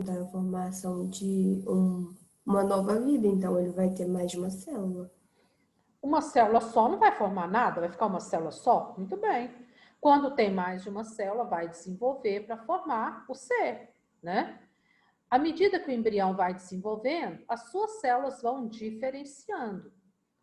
da formação de uma nova vida, então ele vai ter mais de uma célula. Uma célula só não vai formar nada? Vai ficar uma célula só? Muito bem. Quando tem mais de uma célula, vai desenvolver para formar o ser, né? À medida que o embrião vai desenvolvendo, as suas células vão diferenciando.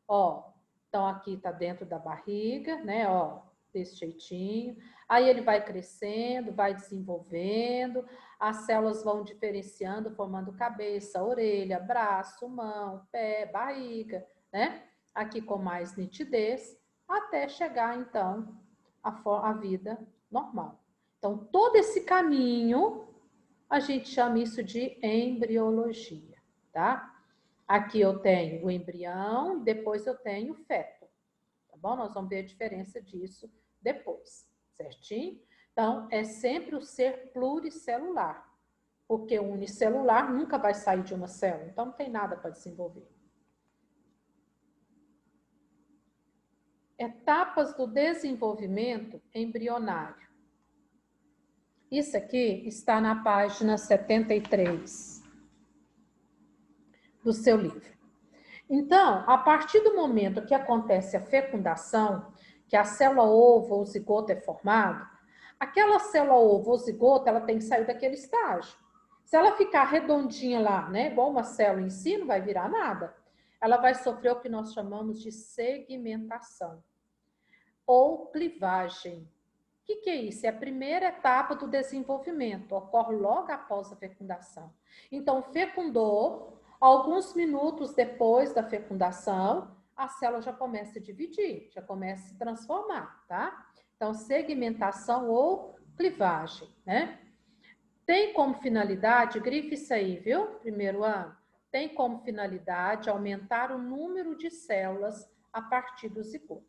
Ó, então aqui está dentro da barriga, né? Ó, desse jeitinho. Aí ele vai crescendo, vai desenvolvendo, as células vão diferenciando, formando cabeça, orelha, braço, mão, pé, barriga, né? Aqui com mais nitidez, até chegar então à vida normal. Então, todo esse caminho, a gente chama isso de embriologia, tá? Aqui eu tenho o embrião e depois eu tenho o feto, tá bom? Nós vamos ver a diferença disso depois, certinho? Então, é sempre o ser pluricelular, porque o unicelular nunca vai sair de uma célula, então não tem nada para desenvolver. Etapas do desenvolvimento embrionário. Isso aqui está na página 73 do seu livro. Então, a partir do momento que acontece a fecundação, que a célula ovo ou zigoto é formado, aquela célula ovo ou zigoto, ela tem que sair daquele estágio. Se ela ficar redondinha lá, né, igual uma célula em si, não vai virar nada. Ela vai sofrer o que nós chamamos de segmentação ou clivagem. O que é isso? É a primeira etapa do desenvolvimento, ocorre logo após a fecundação. Então, fecundou, alguns minutos depois da fecundação, a célula já começa a dividir, já começa a se transformar, tá? Então, segmentação ou clivagem, né? Tem como finalidade, grife isso aí, viu? Primeiro ano. Tem como finalidade aumentar o número de células a partir do zigoto.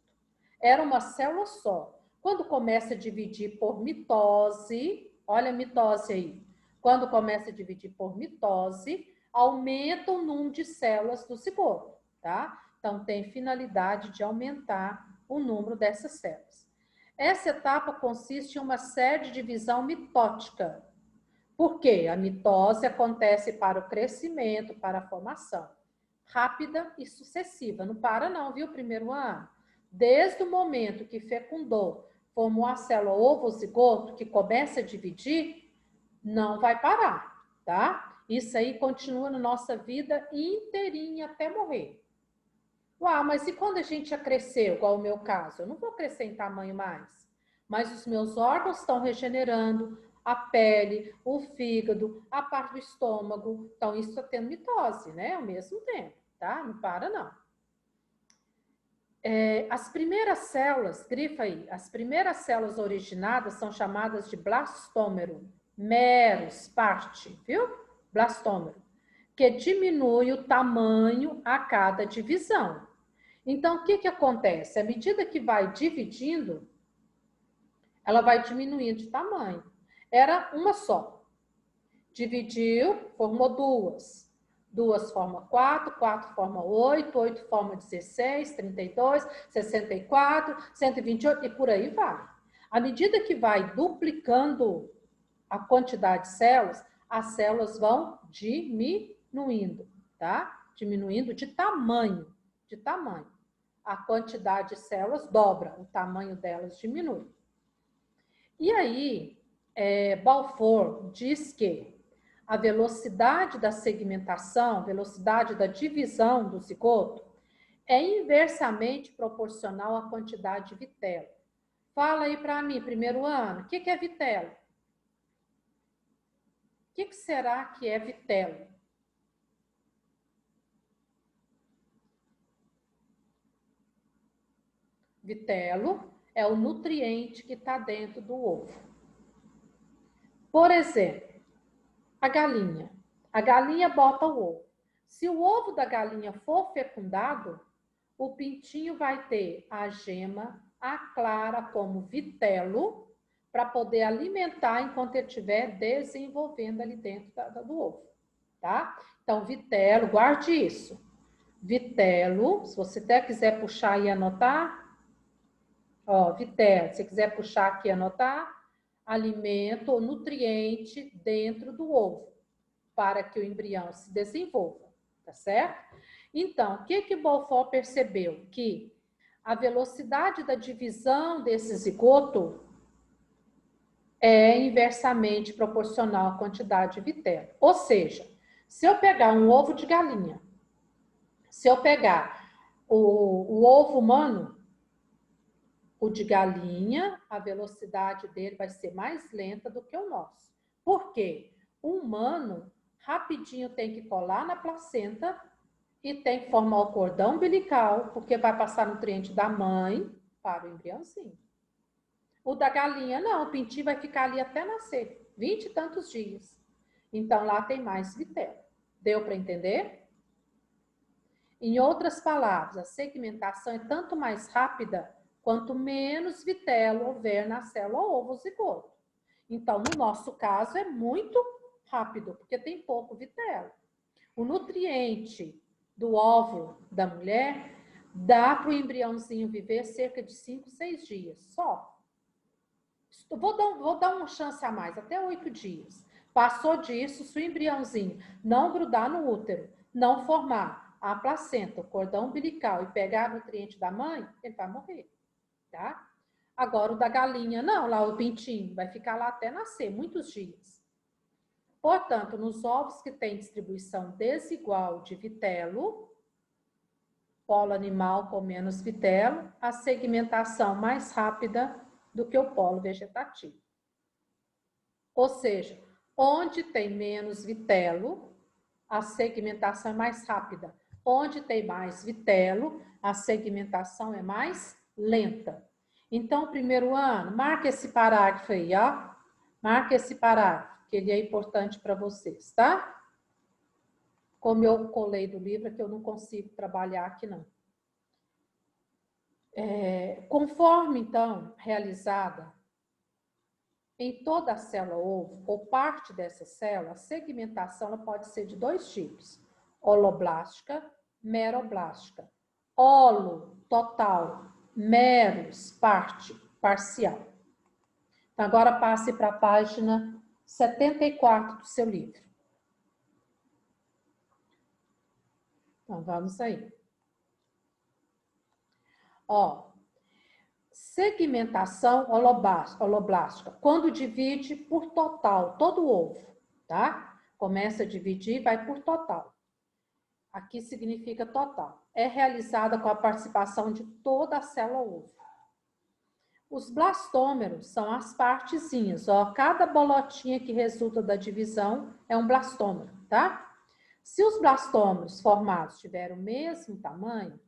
Era uma célula só. Quando começa a dividir por mitose, olha a mitose aí. Quando começa a dividir por mitose, aumenta o número de células do zigoto, tá? Então, tem finalidade de aumentar o número dessas células. Essa etapa consiste em uma série de divisão mitótica. Por quê? A mitose acontece para o crescimento, para a formação. Rápida e sucessiva. Não para não, viu? Primeiro ano. Desde o momento que fecundou, formou a célula ovo-zigoto, que começa a dividir, não vai parar, tá? Isso aí continua na nossa vida inteirinha até morrer. Uau, mas e quando a gente já cresceu, igual o meu caso? Eu não vou crescer em tamanho mais, mas os meus órgãos estão regenerando, a pele, o fígado, a parte do estômago. Então, isso está tendo mitose, né? Ao mesmo tempo, tá? Não para, não. As primeiras células, grifa aí, as primeiras células originadas são chamadas de blastômero, meros, parte, viu? Blastômero, que diminui o tamanho a cada divisão. Então, o que acontece? À medida que vai dividindo, ela vai diminuindo de tamanho. Era uma só. Dividiu, formou duas. Duas forma 4, 4 forma 8, 8 forma 16, 32, 64, 128 e por aí vai. À medida que vai duplicando a quantidade de células, as células vão diminuindo, tá? Diminuindo de tamanho, de tamanho. A quantidade de células dobra, o tamanho delas diminui. E aí, Balfour diz que a velocidade da segmentação, velocidade da divisão do zigoto, é inversamente proporcional à quantidade de vitelo. Fala aí para mim, primeiro ano, o que é vitelo? O que será que é vitelo? Vitelo é o nutriente que está dentro do ovo. Por exemplo, a galinha. A galinha bota o ovo. Se o ovo da galinha for fecundado, o pintinho vai ter a gema, a clara como vitelo, para poder alimentar enquanto ele estiver desenvolvendo ali dentro do ovo, tá? Então, vitelo, guarde isso. Vitelo, se você até quiser puxar e anotar, ó, vitelo, se você quiser puxar aqui e anotar, alimento ou nutriente dentro do ovo. para que o embrião se desenvolva, tá certo? Então, o que Beaufort percebeu? Que a velocidade da divisão desse zigoto é inversamente proporcional à quantidade de vitelo. Ou seja, se eu pegar um ovo de galinha, se eu pegar o ovo humano, o de galinha, a velocidade dele vai ser mais lenta do que o nosso. Por quê? O humano rapidinho tem que colar na placenta e tem que formar o cordão umbilical, porque vai passar nutriente da mãe para o embriãozinho. O da galinha, não, o pintinho vai ficar ali até nascer, 20 e tantos dias. Então, lá tem mais vitelo. Deu para entender? Em outras palavras, a segmentação é tanto mais rápida quanto menos vitelo houver na célula ovo-zigoto. Então, no nosso caso, é muito rápido, porque tem pouco vitelo. O nutriente do óvulo da mulher dá para o embriãozinho viver cerca de 5, 6 dias só. Vou dar uma chance a mais, até 8 dias. Passou disso, se o embriãozinho não grudar no útero, não formar a placenta, o cordão umbilical e pegar nutriente da mãe, ele vai morrer, tá? Agora o da galinha, não, lá o pintinho, vai ficar lá até nascer, muitos dias. Portanto, nos ovos que têm distribuição desigual de vitelo, polo animal com menos vitelo, a segmentação mais rápida do que o polo vegetativo. Ou seja, onde tem menos vitelo, a segmentação é mais rápida. Onde tem mais vitelo, a segmentação é mais lenta. Então, primeiro ano, marca esse parágrafo aí, ó. Marca esse parágrafo, que ele é importante para vocês, tá? Como eu colei do livro, é que eu não consigo trabalhar aqui, não. Conforme, então, realizada em toda a célula ovo, ou parte dessa célula, a segmentação ela pode ser de dois tipos: holoblástica, meroblástica. Holo, total, meros, parte, parcial. Então, agora passe para a página 74 do seu livro. Então, vamos aí. Ó, segmentação holoblástica, quando divide por total, todo o ovo, tá? Começa a dividir, vai por total. Aqui significa total. É realizada com a participação de toda a célula ovo. Os blastômeros são as partezinhas, ó. Cada bolotinha que resulta da divisão é um blastômero, tá? Se os blastômeros formados tiverem o mesmo tamanho,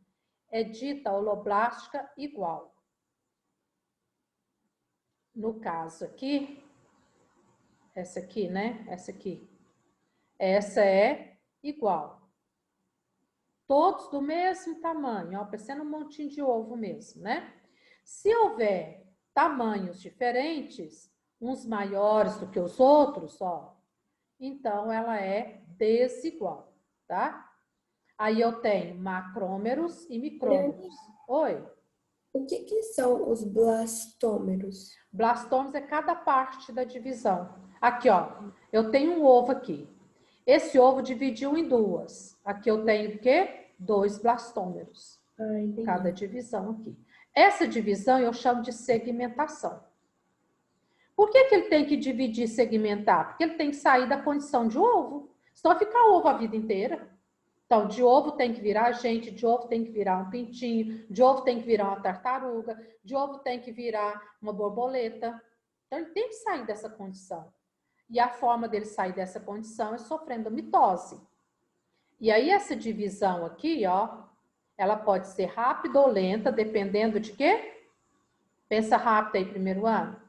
é dita holoblástica igual. No caso aqui, essa aqui, né? Essa aqui. Essa é igual. Todos do mesmo tamanho, ó, parecendo um montinho de ovo mesmo, né? Se houver tamanhos diferentes, uns maiores do que os outros, ó, então ela é desigual, tá? Aí eu tenho macrômeros e micrômeros. Oi? O que são os blastômeros? Blastômeros é cada parte da divisão. Aqui, ó, eu tenho um ovo aqui. Esse ovo dividiu em duas. Aqui eu tenho o quê? 2 blastômeros. Cada divisão aqui. Essa divisão eu chamo de segmentação. Por que ele tem que dividir e segmentar? Porque ele tem que sair da condição de ovo. Senão vai ficar ovo a vida inteira. Então, de ovo tem que virar gente, de ovo tem que virar um pintinho, de ovo tem que virar uma tartaruga, de ovo tem que virar uma borboleta. Então, ele tem que sair dessa condição. E a forma dele sair dessa condição é sofrendo mitose. E aí, essa divisão aqui, ó, ela pode ser rápida ou lenta, dependendo de quê? Pensa rápido aí, primeiro ano.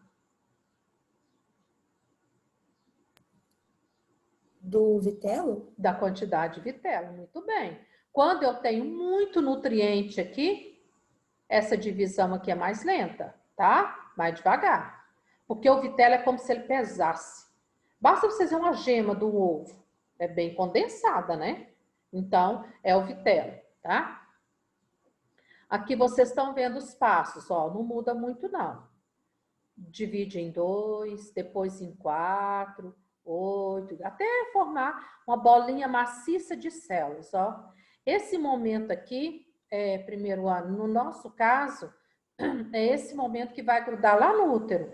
Do vitelo? Da quantidade de vitelo, muito bem. Quando eu tenho muito nutriente aqui, essa divisão aqui é mais lenta, tá? Mais devagar. Porque o vitelo é como se ele pesasse. Basta vocês verem uma gema do ovo. É bem condensada, né? Então, é o vitelo, tá? Aqui vocês estão vendo os passos, ó. Não muda muito, não. Divide em 2, depois em 4, 8, até formar uma bolinha maciça de células, ó. Esse momento aqui, primeiro ano, no nosso caso, é esse momento que vai grudar lá no útero.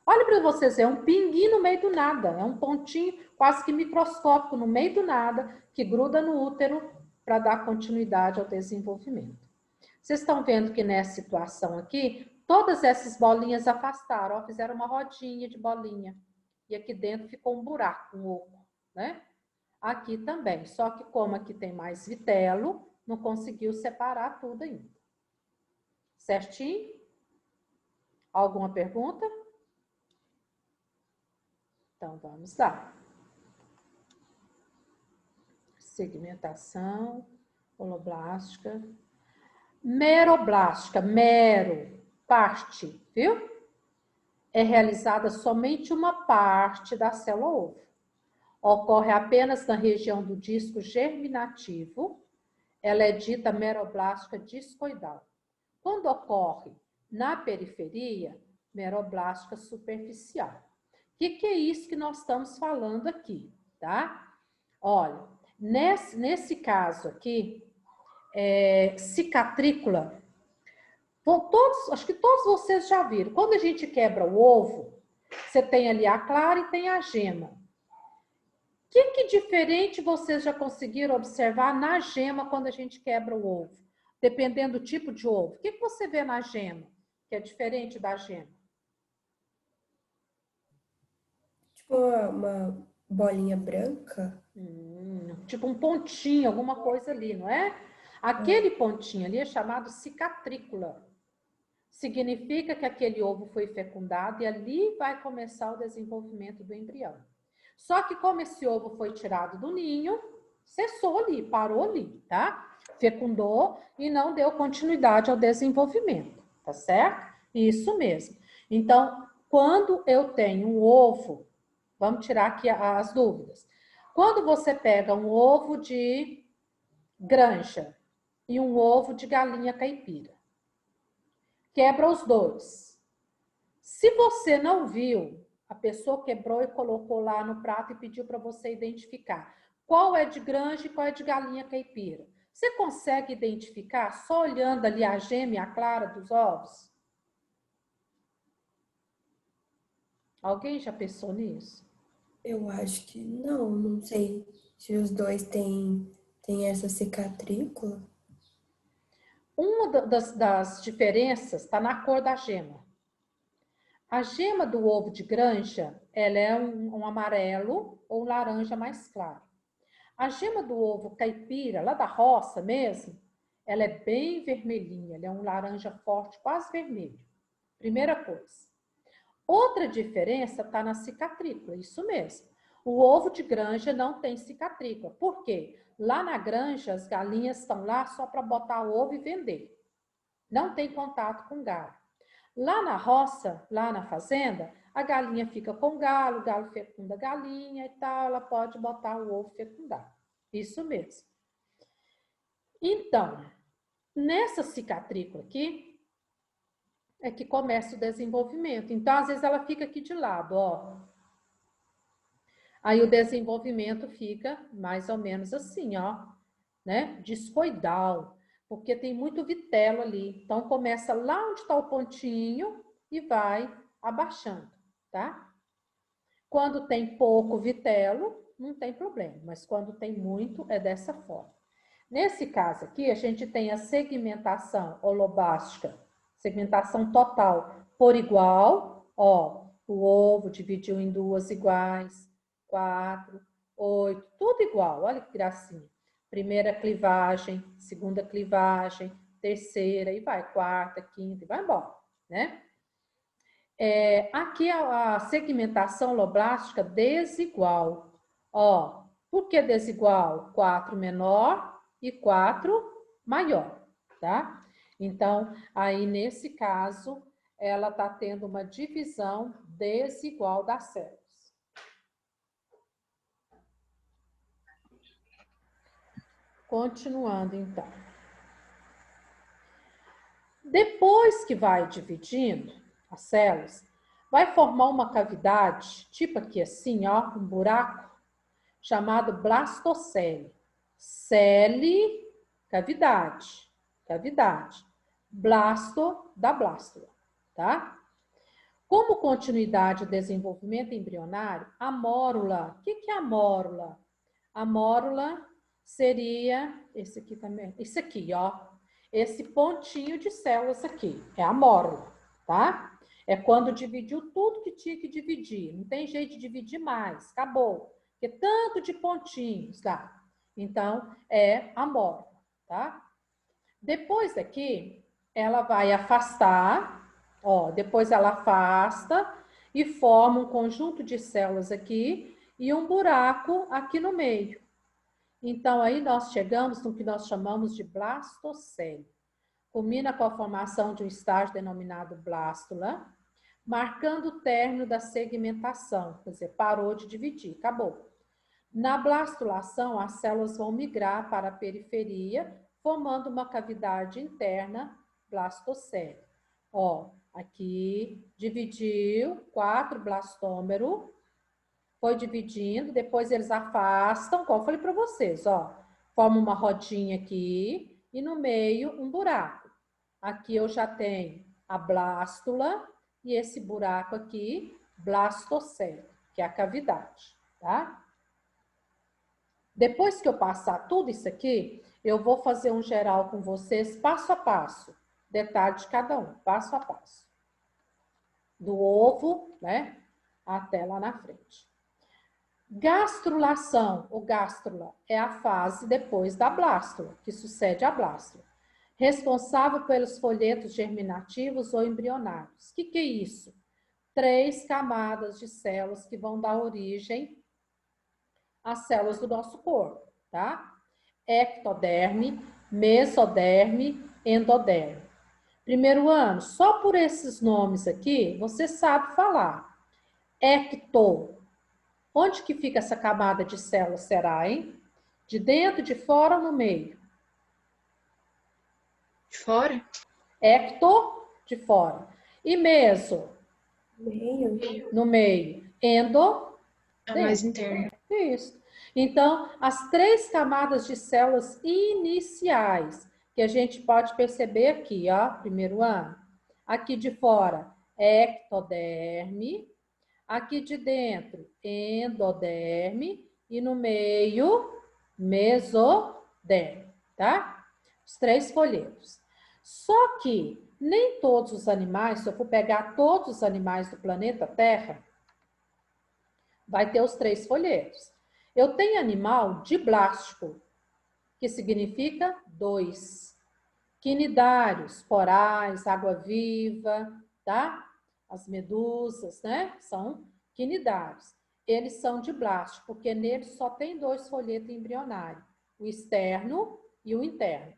Olha para vocês, é um pinguinho no meio do nada, é um pontinho quase que microscópico no meio do nada, que gruda no útero para dar continuidade ao desenvolvimento. Vocês estão vendo que nessa situação aqui, todas essas bolinhas afastaram, ó, fizeram uma rodinha de bolinha. E aqui dentro ficou um buraco, um oco, né? Aqui também, só que como aqui tem mais vitelo, não conseguiu separar tudo ainda. Certinho? Alguma pergunta? Então, vamos lá. Segmentação holoblástica. Meroblástica, mero, parte, viu? É realizada somente uma parte da célula ovo. Ocorre apenas na região do disco germinativo. Ela é dita meroblástica discoidal. Quando ocorre na periferia, meroblástica superficial. O que é isso que nós estamos falando aqui, tá? Olha, nesse caso aqui, cicatrícula, acho que todos vocês já viram. Quando a gente quebra o ovo, você tem ali a clara e tem a gema. O que diferente vocês já conseguiram observar na gema quando a gente quebra o ovo? Dependendo do tipo de ovo. O que você vê na gema que é diferente da gema? Tipo uma bolinha branca. Tipo um pontinho, alguma coisa ali, não é? Aquele pontinho ali é chamado cicatrícula. Significa que aquele ovo foi fecundado e ali vai começar o desenvolvimento do embrião. Só que como esse ovo foi tirado do ninho, cessou ali, parou ali, tá? Fecundou e não deu continuidade ao desenvolvimento, tá certo? Isso mesmo. Então, quando eu tenho um ovo, vamos tirar aqui as dúvidas. Quando você pega um ovo de granja e um ovo de galinha caipira, quebra os dois. Se você não viu, a pessoa quebrou e colocou lá no prato e pediu para você identificar qual é de granja e qual é de galinha caipira. Você consegue identificar só olhando ali a gema e a clara dos ovos? Alguém já pensou nisso? Eu acho que não sei se os dois têm essa cicatrícula. Uma das diferenças está na cor da gema. A gema do ovo de granja, ela é um amarelo ou laranja mais claro. A gema do ovo caipira, lá da roça mesmo, ela é bem vermelhinha, ela é um laranja forte, quase vermelho. Primeira coisa. Outra diferença está na cicatrícula, isso mesmo. O ovo de granja não tem cicatrícula. Por quê? Lá na granja, as galinhas estão lá só para botar o ovo e vender. Não tem contato com galo. Lá na roça, lá na fazenda, a galinha fica com o galo fecunda a galinha e tal, ela pode botar o ovo fecundar. Isso mesmo. Então, nessa cicatrícula aqui, é que começa o desenvolvimento. Então, às vezes, ela fica aqui de lado, ó. Aí o desenvolvimento fica mais ou menos assim, ó, né? Discoidal, porque tem muito vitelo ali. Então, começa lá onde está o pontinho e vai abaixando, tá? Quando tem pouco vitelo, não tem problema, mas quando tem muito, é dessa forma. Nesse caso aqui, a gente tem a segmentação holobástica, segmentação total por igual, ó, o ovo dividiu em duas iguais, 4, 8, tudo igual, olha que gracinha. Primeira clivagem, segunda clivagem, terceira, e vai, quarta, quinta, e vai embora, né? Aqui a segmentação holoblástica desigual. Ó, por que desigual? 4 menor e 4 maior, tá? Então, aí nesse caso, ela está tendo uma divisão desigual das células. Continuando, então. Depois que vai dividindo as células, vai formar uma cavidade, tipo aqui assim, ó, um buraco, chamado blastocele. Cele, cavidade, cavidade. Blasto, da blástula, tá? Como continuidade do desenvolvimento embrionário, a mórula, o que é a mórula? A mórula seria esse aqui também, esse aqui, ó. Esse pontinho de células aqui, é a mórula, tá? É quando dividiu tudo que tinha que dividir. Não tem jeito de dividir mais, acabou. Porque tanto de pontinhos, tá? Então, é a mórula, tá? Depois daqui, ela vai afastar, ó, depois ela afasta e forma um conjunto de células aqui e um buraco aqui no meio. Então, aí nós chegamos no que nós chamamos de blastocele. Culmina com a formação de um estágio denominado blástula, marcando o término da segmentação, quer dizer, parou de dividir, acabou. Na blastulação, as células vão migrar para a periferia, formando uma cavidade interna blastocele. Ó, aqui dividiu 4 blastômero, foi dividindo, depois eles afastam, como eu falei para vocês, ó, forma uma rodinha aqui e no meio um buraco. Aqui eu já tenho a blástula e esse buraco aqui, blastocele, que é a cavidade, tá? Depois que eu passar tudo isso aqui, eu vou fazer um geral com vocês, passo a passo, detalhe de cada um, passo a passo. Do ovo, né, até lá na frente. Gastrulação, ou gástrula, é a fase depois da blástula, que sucede à blástula, responsável pelos folhetos germinativos ou embrionários. O que é isso? 3 camadas de células que vão dar origem às células do nosso corpo, tá? Ectoderme, mesoderme, endoderme. Primeiro ano, só por esses nomes aqui, você sabe falar. Ecto. Onde que fica essa camada de células, será, hein? De dentro, de fora ou no meio? De fora? Ecto, de fora. E meso? Meio. No meio. Endo, A dentro. mais interna. Isso. Então, as 3 camadas de células iniciais, que a gente pode perceber aqui, ó, primeiro ano. Aqui de fora, ectoderme. Aqui de dentro, endoderme. E no meio, mesoderme, tá? Os 3 folhetos. Só que nem todos os animais, se eu for pegar todos os animais do planeta Terra, vai ter os 3 folhetos. Eu tenho animal diblástico, que significa 2. Quinidários, corais, água-viva, tá? As medusas, né? São quinidários. Eles são diblástico, porque neles só tem 2 folhetos embrionários, o externo e o interno.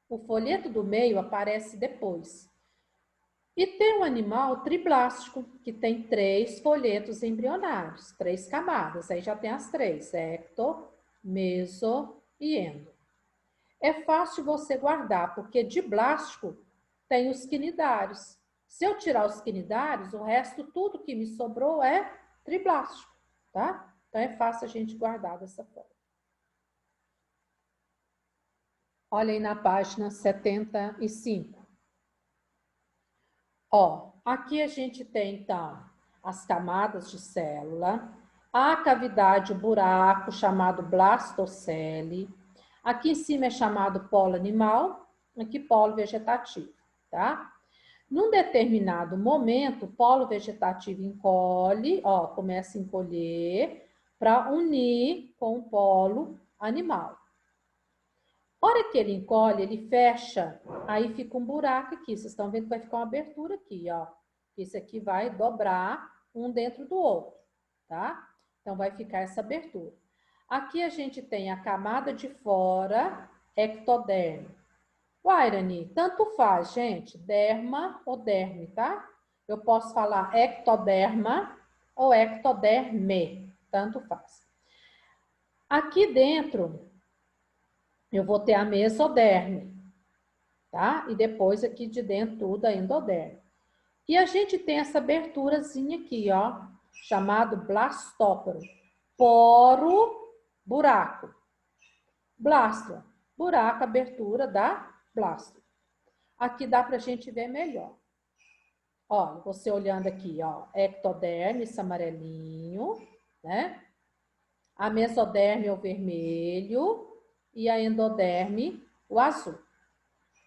O folheto do meio aparece depois. E tem um animal triblástico, que tem 3 folhetos embrionários, 3 camadas. Aí já tem as 3, ecto, meso e endo. É fácil você guardar, porque diblástico tem os quinidários. Se eu tirar os quinidários, o resto, tudo que me sobrou é triblástico, tá? Então é fácil a gente guardar dessa forma. Olha aí na página 75. Ó, aqui a gente tem, então, as camadas de célula, a cavidade, o buraco, chamado blastocele. Aqui em cima é chamado polo animal, aqui polo vegetativo, tá? Num determinado momento, o polo vegetativo encolhe, ó, começa a encolher para unir com o polo animal. A hora que ele encolhe, ele fecha, aí fica um buraco aqui. Vocês estão vendo que vai ficar uma abertura aqui, ó. Esse aqui vai dobrar um dentro do outro, tá? Então, vai ficar essa abertura. Aqui a gente tem a camada de fora, ectoderme. Uai, Irani, tanto faz, gente, derma ou derme, tá? Eu posso falar ectoderma ou ectoderme, tanto faz. Aqui dentro, eu vou ter a mesoderme, tá? E depois aqui de dentro tudo a endoderme. E a gente tem essa aberturazinha aqui, ó, chamado blastóporo. Poro, buraco. Blástula, buraco, abertura da blástula. Aqui dá para a gente ver melhor. Ó, você olhando aqui, ó, ectoderme, esse amarelinho, né? A mesoderme é o vermelho e a endoderme, o azul.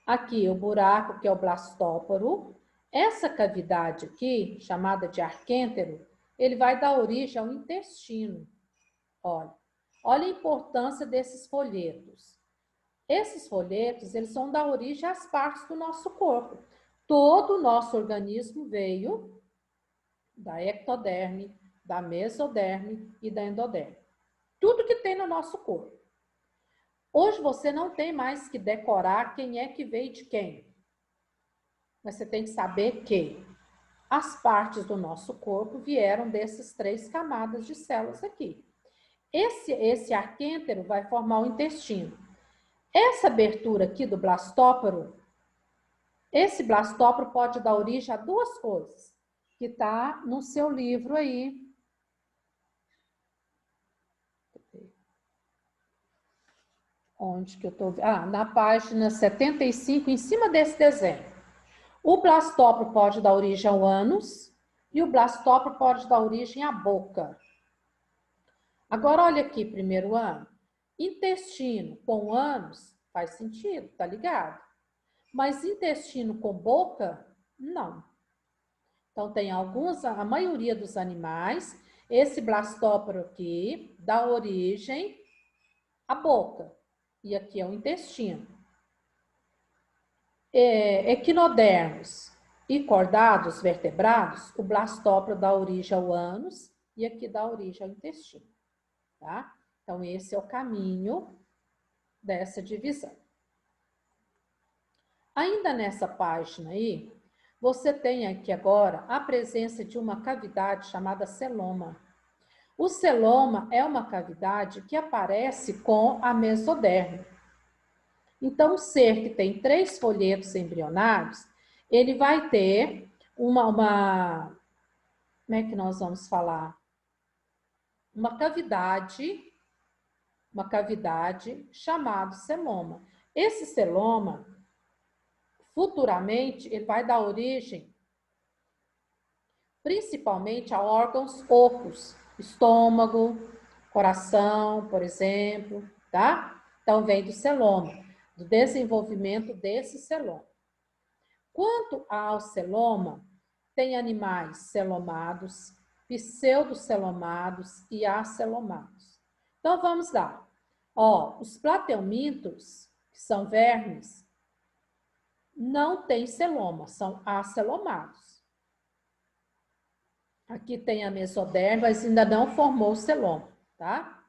Aqui o buraco, que é o blastóporo. Essa cavidade aqui, chamada de arquêntero, ele vai dar origem ao intestino. Olha, olha a importância desses folhetos. Esses folhetos, eles vão dar origem às partes do nosso corpo. Todo o nosso organismo veio da ectoderme, da mesoderme e da endoderme. Tudo que tem no nosso corpo. Hoje você não tem mais que decorar quem é que veio de quem. Mas você tem que saber que as partes do nosso corpo vieram dessas 3 camadas de células aqui. Esse arquêntero vai formar o intestino. Essa abertura aqui do blastóporo, esse blastóporo pode dar origem a 2 coisas, que está no seu livro aí. Onde que eu estou? Ah, na página 75, em cima desse desenho. O blastóporo pode dar origem ao ânus e o blastóporo pode dar origem à boca. Agora, olha aqui, primeiro ano. Intestino com ânus faz sentido, tá ligado? Mas intestino com boca, não. Então, tem alguns, a maioria dos animais, esse blastóporo aqui dá origem à boca. E aqui é o intestino. Equinodermos e cordados vertebrados, o blastóporo dá origem ao ânus e aqui dá origem ao intestino. Tá? Então, esse é o caminho dessa divisão. Ainda nessa página aí, você tem aqui agora a presença de uma cavidade chamada celoma. O celoma é uma cavidade que aparece com a mesoderme. Então, o ser que tem 3 folhetos embrionários, ele vai ter como é que nós vamos falar? Uma cavidade chamada celoma. Esse celoma, futuramente, ele vai dar origem principalmente a órgãos ocos, estômago, coração, por exemplo, tá? Então, vem do celoma, do desenvolvimento desse celoma. Quanto ao celoma, tem animais celomados, pseudocelomados e acelomados. Então, vamos lá. Ó, os plateumintos, que são vermes, não têm celoma, são acelomados. Aqui tem a mesoderme, mas ainda não formou o celoma, tá?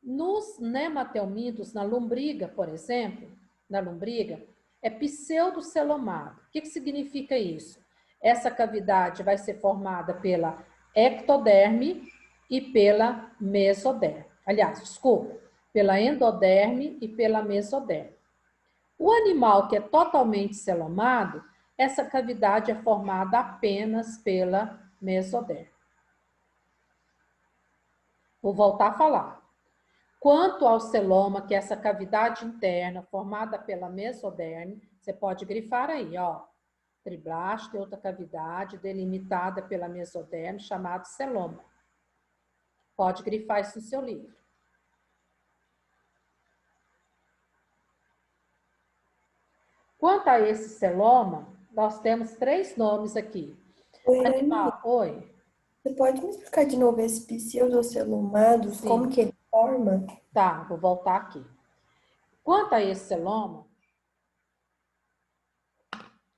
Nos nematelmintos, na lombriga, por exemplo, na lombriga, é pseudocelomado. O que significa isso? Essa cavidade vai ser formada pela ectoderme e pela mesoderme. Aliás, desculpa, pela endoderme e pela mesoderme. O animal que é totalmente celomado, essa cavidade é formada apenas pela mesoderme. Vou voltar a falar. Quanto ao celoma, que é essa cavidade interna formada pela mesoderme, você pode grifar aí, ó. Triblasto e outra cavidade delimitada pela mesoderme, chamado celoma. Pode grifar isso no seu livro. Quanto a esse celoma, nós temos 3 nomes aqui. Oi, Animal, oi. você pode me explicar de novo esse pseudocelomados, Sim. como que ele forma? Tá, vou voltar aqui. Quanto a esse celoma,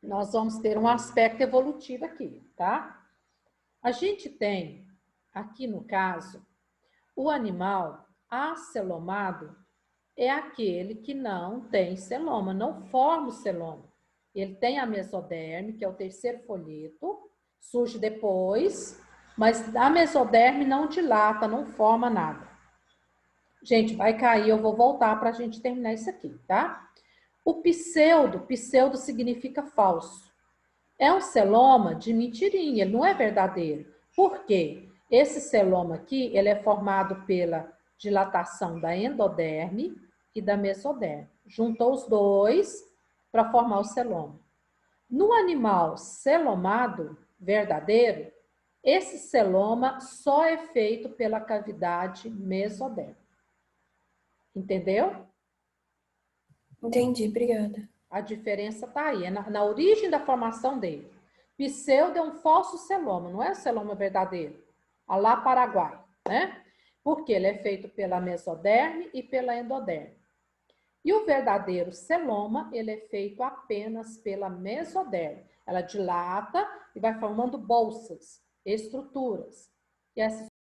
nós vamos ter um aspecto evolutivo aqui, tá? A gente tem, aqui no caso, o animal acelomado é aquele que não tem celoma, não forma o celoma. Ele tem a mesoderme, que é o 3º folheto, surge depois, mas a mesoderme não dilata, não forma nada. Gente, vai cair, eu vou voltar para a gente terminar isso aqui, tá? O pseudo significa falso. É um celoma de mentirinha, ele não é verdadeiro. Por quê? Esse celoma aqui, ele é formado pela dilatação da endoderme e da mesoderme. Juntou os dois para formar o celoma. No animal celomado verdadeiro, esse celoma só é feito pela cavidade mesodérmica. Entendeu? Entendi, obrigada. A diferença está aí, é na origem da formação dele. Pseudo é um falso celoma, não é o celoma verdadeiro. A lá Paraguai, né? Porque ele é feito pela mesoderme e pela endoderme. E o verdadeiro celoma, ele é feito apenas pela mesoderme. Ela dilata e vai formando bolsas, estruturas. E essas